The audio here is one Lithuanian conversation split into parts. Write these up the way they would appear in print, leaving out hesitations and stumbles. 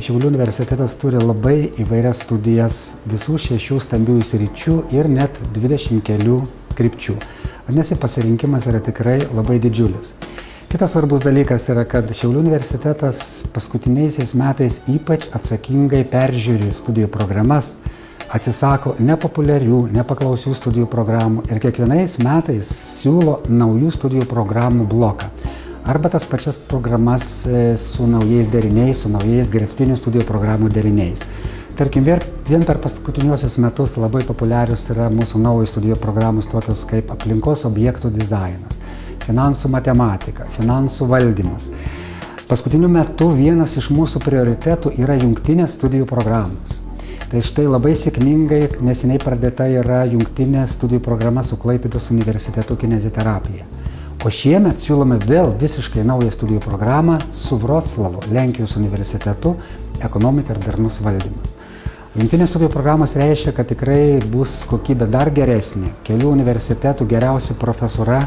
Šiaulių universitetas turi labai įvairias studijas visų 6 stambiųjų sričių ir net 20 kelių krypčių. Vadinasi, pasirinkimas yra tikrai labai didžiulis. Kitas svarbus dalykas yra, kad Šiaulių universitetas paskutiniaisiais metais ypač atsakingai peržiūri studijų programas, atsisako nepopuliarių, nepaklausių studijų programų ir kiekvienais metais siūlo naujų studijų programų bloką. Arba tas pačias programas su naujais deriniais, su naujais gretutinių studijų programų deriniais. Tarkim, vien per paskutiniuosius metus labai populiarius yra mūsų naujų studijų programos tokios kaip aplinkos objektų dizainas, finansų matematika, finansų valdymas. Paskutiniu metu vienas iš mūsų prioritetų yra jungtinės studijų programos. Tai štai labai sėkmingai neseniai pradėta yra jungtinė studijų programa su Klaipėdos universitetu kineziterapija. O šiemet siūlome vėl visiškai naują studijų programą su Vroclavo, Lenkijos universitetu, ekonomika ir darnus valdymas. Jungtinės studijų programos reiškia, kad tikrai bus kokybė dar geresnė. Kelių universitetų geriausia profesūra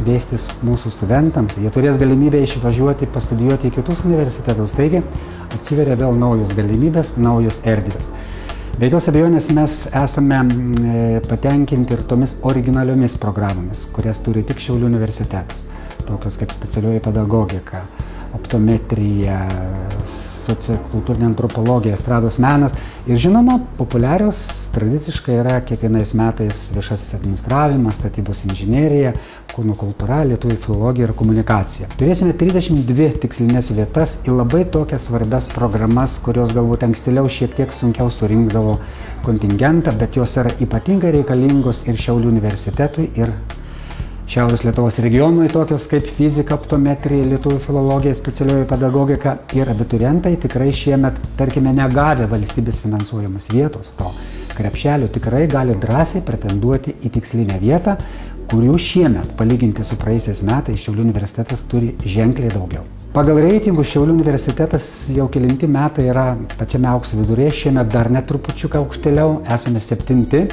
dėstys mūsų studentams. Jie turės galimybę išvažiuoti, pastudijuoti į kitus universitetus. Taigi atsiveria vėl naujos galimybės, naujos erdvės. Be jokios abejonės mes esame patenkinti ir tomis originaliomis programomis, kurias turi tik Šiaulių universitetas, tokios kaip specialioji pedagogika, optometrija, sociokultūrinė antropologija, estrados menas ir žinoma, populiarios tradiciškai yra kiekvienais metais viešasis administravimas, statybos inžinerija, kūno kultūra, lietuvių filologija ir komunikacija. Turėsime 32 tikslinės vietas į labai tokias svarbias programas, kurios galbūt ankstėliau šiek tiek sunkiau surinkdavo kontingentą, bet jos yra ypatingai reikalingos ir Šiaulių universitetui, ir Šiaurės Lietuvos regionui, tokios kaip fizika, optometrija, lietuvių filologija, specialioji pedagogika ir abiturientai tikrai šiemet, tarkime, negavę valstybės finansuojamas vietos to krepšelio, tikrai gali drąsiai pretenduoti į tikslinę vietą, kurių šiemet, palyginti su praėjusiais metais, Šiaulių universitetas turi ženkliai daugiau. Pagal reitingų Šiaulių universitetas jau kelinti metai yra pačiame aukso vidurėje, šiemet dar net trupučiuką aukštėliau, esame 7.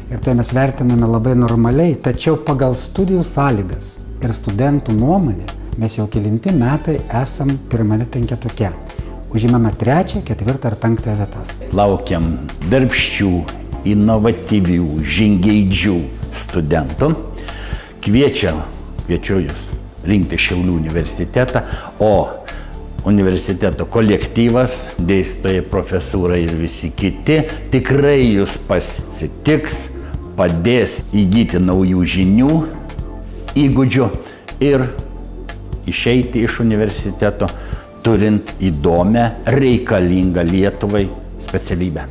Ir tai mes vertiname labai normaliai, tačiau pagal studijų sąlygas ir studentų nuomonę mes jau kelinti metai esam pirmame 5-tuke. Užimame 3., 4. ar 5. vietas. Laukiam darbščių, inovatyvių, žingeidžių studentų. Kviečiu jūs rinkti Šiaulių universitetą, o universiteto kolektyvas, dėstytojai, profesūrai ir visi kiti tikrai jūs pasitiks, padės įgyti naujų žinių, įgūdžių ir išeiti iš universiteto turint įdomią, reikalingą Lietuvai specialybę.